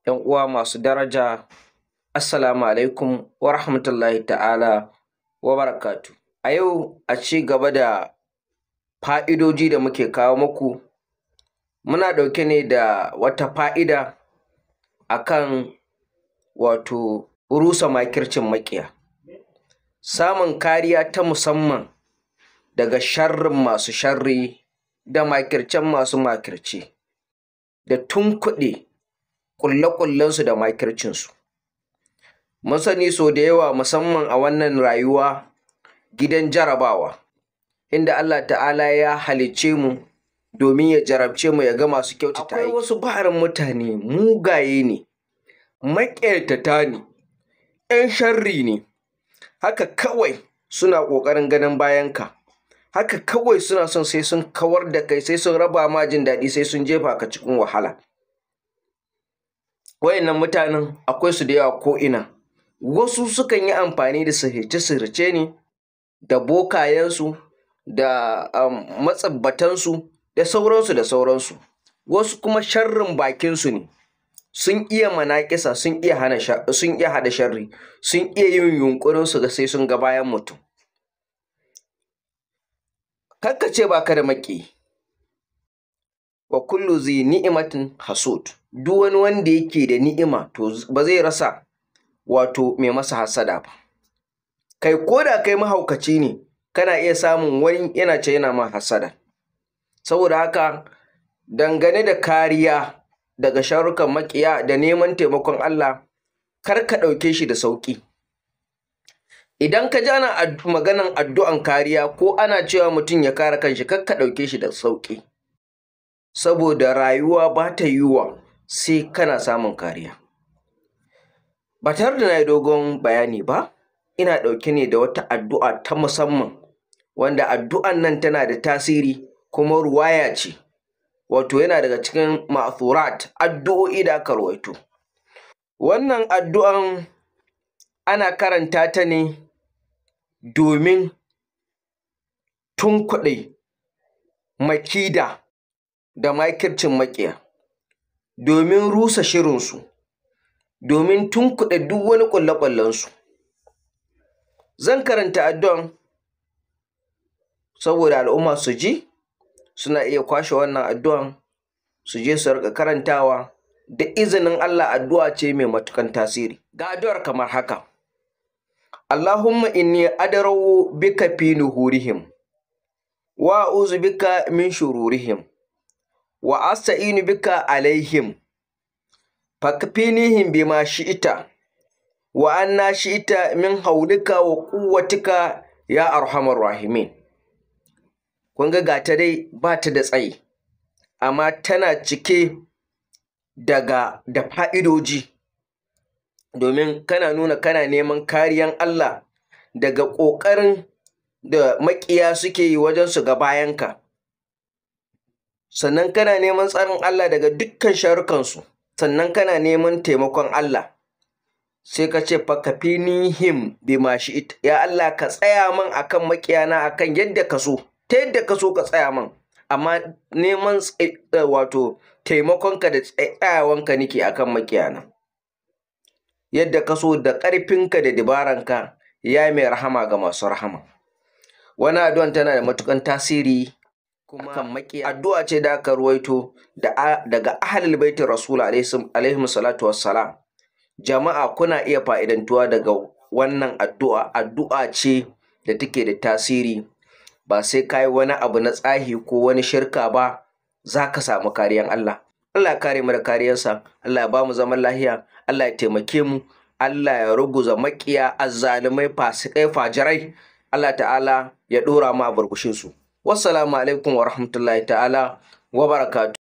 'yan uwa masu daraja, assalamu alaikum wa rahmatullahi ta'ala wa barakatu. A yau a ci gaba da fa'idoji da muke kawo muku, muna ɗauke ne da wata fa'ida akan wato rusa makircin maƙiya, samun kariya ta musamman daga sharrin masu sharri da makircen masu makirce, da tunkuɗe ƙulle-ƙullensu da makircinsu. Mun sani sau da yawa musamman a wannan rayuwa gidan jarabawa, inda Allah ta'ala ya halicce mu domin ya jarabce mu ya ga masu kyautata aiki. Akwai wasu barin mutane mugaye ne, maƙyartata ne, 'yan sharri ne, haka kawai suna ƙoƙarin ganin bayanka, haka kawai suna son sai sun kawar da kai, sai sun raba ma jin daɗi, sai sun jefa ka cikin wahala. Waɗannan mutanen akwai su da yawa ko'ina. Wasu sukan yi amfani da sihirce-sihirce ne, da bokayensu, da matsubbatansu, da sauransu. Wasu kuma sharrin bakinsu ne, sun iya manaƙisa, sun iya haɗa sharri, sun iya yin yunƙurin su ga sai sun ga bayan mutum. Kar ka ce ba ka da maƙiyi, wa kullu zi ni'imatin hasud, duk wani wanda yake da ni'ima to ba zai rasa wato mai masa hassada ba. Kai ko da kai mahaukaci ne, kana iya samun wani yana can yana ma hassada. Saboda haka dangane da kariya daga sharrukan maƙiya da neman taimakon Allah, kar ka ɗauke shi da sauƙi. Idan ka ji ana maganan addu'an kariya ko ana cewa mutum ya kare kanshi, kar ka ɗauke shi da sauƙi, saboda rayuwa ba ta yiwuwa sai kana samun kariya. Ba tare da na yi dogon bayani ba, ina ɗauke ne da wata addu'a ta musamman, wanda addu'an nan tana da tasiri kuma ruwaya ce, wato yana daga cikin ma'thurat, addu'o'i da aka rawaito. Wannan addu'an ana karanta ta ne domin tunkuɗe makida da makircin maƙiya, domin rusa shirinsu, domin tunkuɗe duk wani ƙulle-ƙullensu. Zan karanta addu'an saboda al'umma su ji, suna iya kwashe wannan addu'an su je su riƙa karantawa, da izinin Allah addu'a ce mai matuƙar tasiri. Ga addu'ar kamar haka: Allahumma inni adra'u bika fi nuhurihim, wa a'udhu bika min shururihim, wa asta'inu bika alaihim, fakfinihim bima shi'ita, wa anna shi'ita min haulika wa quwwatika ya arhamar rahimin. Kun ga gata dai ba ta da tsayi, amma tana cike da fa'idoji, domin kana nuna kana neman kariyan Allah daga ƙoƙarin da maƙiya suke yi wajen su ga bayanka, sannan kana neman tsarin Allah daga dukkan sharrukansu, sannan kana neman taimakon Allah. Sai ka ce fakfinihim bima shi'ita, ya Allah ka tsaya min akan maƙiyana akan yadda ka so, ta yadda ka so ka tsaya min, amma neman wato taimakonka da tsayawanka nake akan maƙiyana, yadda ka so da ƙarfinka da dabaranka, ya mai rahama ga masu rahama. Wannan addu'an tana da matuƙar tasiri kuma addu'a ce da aka ruwaito daga ahlul baitin Rasul alaihi salatu wassalam. Jama'a kuna iya fa'idantuwa daga wannan addu'a, addu'a ce da take da tasiri, ba sai ka yi wani abu na tsahi ko wani shirka ba za ka samu kariyan Allah. Allah ya kare mu da kariyarsa, Allah ya ba mu zaman lahiya, Allah ya taimake mu, Allah ya ruguza maƙiya, azzalumai, fasikai, fajirai, Allah ta'ala ya ɗora mu a burbushinsu. Wassalamu alaikum wa rahmatullahi ta'ala wa barakatuh.